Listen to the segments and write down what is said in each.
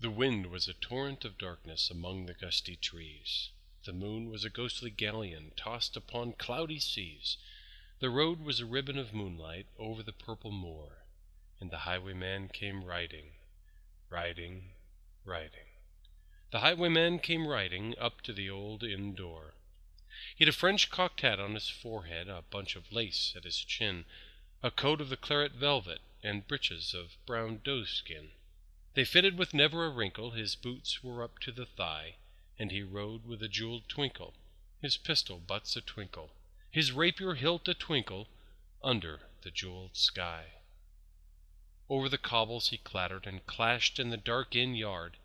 The wind was a torrent of darkness among the gusty trees. The moon was a ghostly galleon tossed upon cloudy seas. The road was a ribbon of moonlight over the purple moor, and the highwayman came riding, riding, riding. The highwayman came riding up to the old inn door. He had a French cocked hat on his forehead, a bunch of lace at his chin, a coat of the claret velvet, and breeches of brown doeskin. They fitted with never a wrinkle, his boots were up to the thigh, and he rode with a jeweled twinkle, his pistol butts a twinkle, his rapier hilt a twinkle, under the jeweled sky. Over the cobbles he clattered and clashed in the dark inn yard,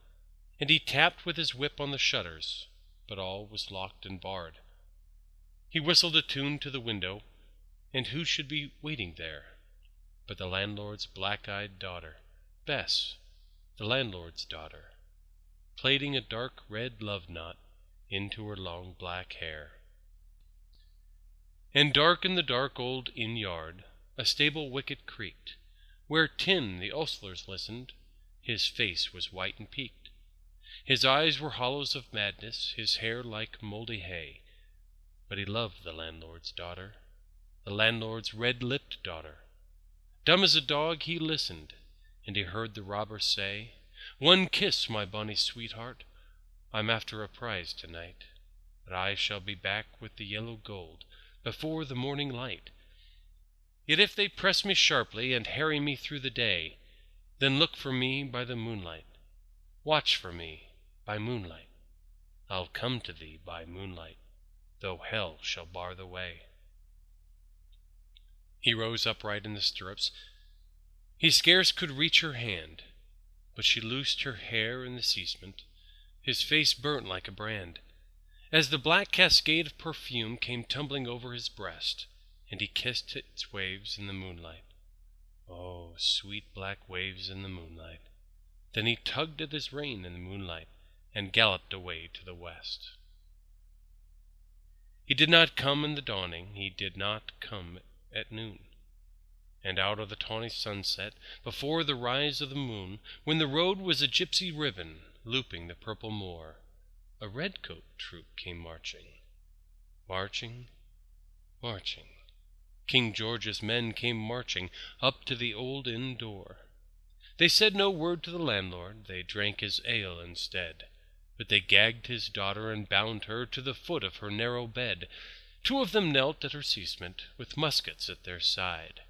and he tapped with his whip on the shutters, but all was locked and barred. He whistled a tune to the window, and who should be waiting there but the landlord's black-eyed daughter, Bess, the landlord's daughter, plaiting a dark red love-knot into her long black hair. And dark in the dark old inn-yard a stable wicket creaked, where Tim the ostlers listened. His face was white and peaked, his eyes were hollows of madness, his hair like mouldy hay. But he loved the landlord's daughter, the landlord's red-lipped daughter. Dumb as a dog he listened, and he heard the robber say, "One kiss, my bonny sweetheart, I'm after a prize tonight, but I shall be back with the yellow gold before the morning light. Yet if they press me sharply and harry me through the day, then look for me by the moonlight, watch for me by moonlight. I'll come to thee by moonlight, though hell shall bar the way." He rose upright in the stirrups. He scarce could reach her hand, but she loosed her hair in the casement. His face burnt like a brand, as the black cascade of perfume came tumbling over his breast, and he kissed its waves in the moonlight. Oh, sweet black waves in the moonlight. Then he tugged at his rein in the moonlight, and galloped away to the west. He did not come in the dawning, he did not come at noon, and out of the tawny sunset, before the rise of the moon, when the road was a gypsy ribbon looping the purple moor, a redcoat troop came marching, marching, marching. King George's men came marching up to the old inn door. They said no word to the landlord, they drank his ale instead, but they gagged his daughter and bound her to the foot of her narrow bed. Two of them knelt at her casement, with muskets at their side.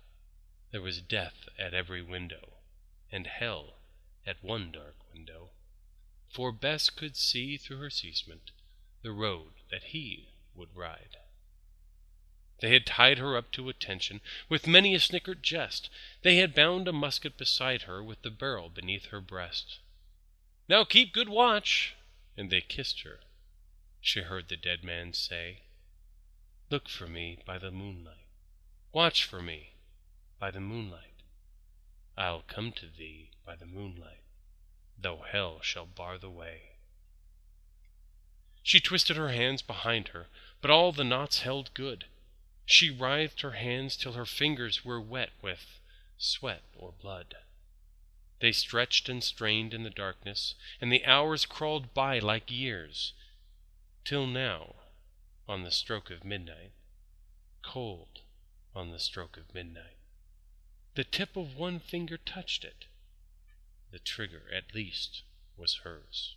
There was death at every window, and hell at one dark window, for Bess could see through her casement the road that he would ride. They had tied her up to attention with many a snickered jest. They had bound a musket beside her with the barrel beneath her breast. "Now keep good watch," and they kissed her. She heard the dead man say, "Look for me by the moonlight, watch for me by the moonlight. I'll come to thee by the moonlight, though hell shall bar the way." She twisted her hands behind her, but all the knots held good. She writhed her hands till her fingers were wet with sweat or blood. They stretched and strained in the darkness, and the hours crawled by like years, till now, on the stroke of midnight, cold on the stroke of midnight, the tip of one finger touched it. The trigger, at least, was hers.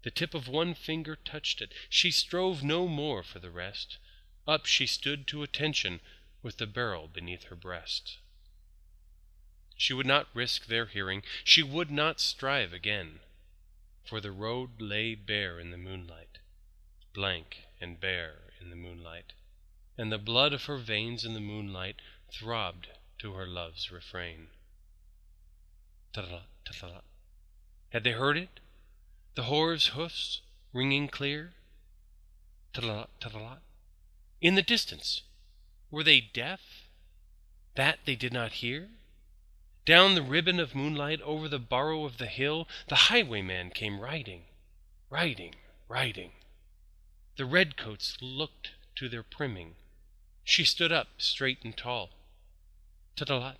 The tip of one finger touched it. She strove no more for the rest. Up she stood to attention, with the barrel beneath her breast. She would not risk their hearing, she would not strive again, for the road lay bare in the moonlight, blank and bare in the moonlight, and the blood of her veins in the moonlight throbbed to her love's refrain. Ta-da-da, ta-da-da. Had they heard it? The whore's hoofs ringing clear? Ta-da-da, ta-da-da. In the distance, were they deaf, that they did not hear? Down the ribbon of moonlight, over the barrow of the hill, the highwayman came riding, riding, riding. The redcoats looked to their priming. She stood up straight and tall. Ta-da-da.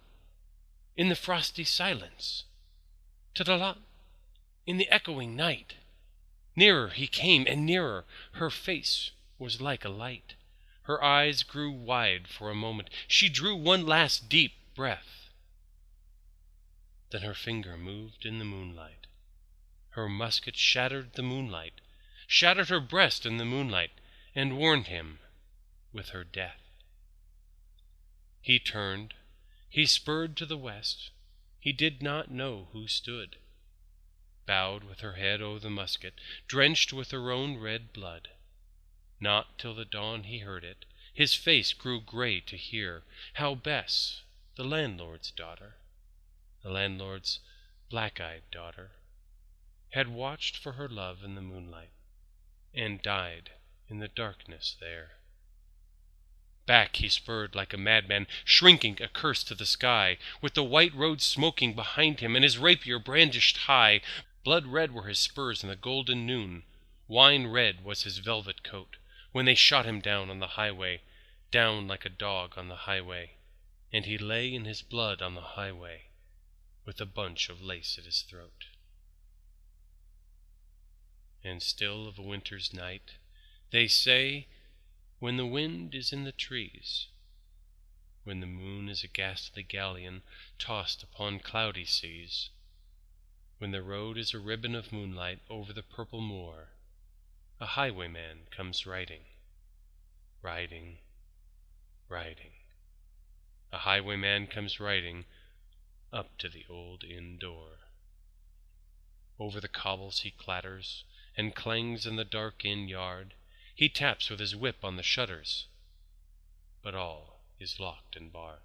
In the frosty silence. Ta-da-da. in the echoing night. Nearer he came, and nearer. Her face was like a light. Her eyes grew wide for a moment. She drew one last deep breath. Then her finger moved in the moonlight. Her musket shattered the moonlight, shattered her breast in the moonlight, and warned him with her death. He turned, he spurred to the west. He did not know who stood, bowed with her head o'er the musket, drenched with her own red blood. Not till the dawn he heard it. His face grew grey to hear how Bess, the landlord's daughter, the landlord's black-eyed daughter, had watched for her love in the moonlight, and died in the darkness there. Back he spurred like a madman, shrinking a curse to the sky, with the white road smoking behind him, and his rapier brandished high. Blood red were his spurs in the golden noon, wine red was his velvet coat, when they shot him down on the highway, down like a dog on the highway, and he lay in his blood on the highway, with a bunch of lace at his throat. And still of a winter's night, they say, when the wind is in the trees, when the moon is a ghastly galleon tossed upon cloudy seas, when the road is a ribbon of moonlight over the purple moor, a highwayman comes riding, riding, riding. A highwayman comes riding up to the old inn door. Over the cobbles he clatters and clangs in the dark inn yard. He taps with his whip on the shutters, but all is locked and barred.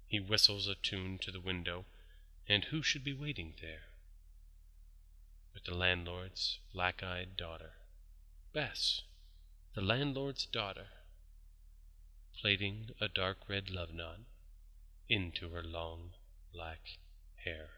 He whistles a tune to the window, and who should be waiting there but the landlord's black-eyed daughter, Bess, the landlord's daughter, plaiting a dark red love knot into her long black hair.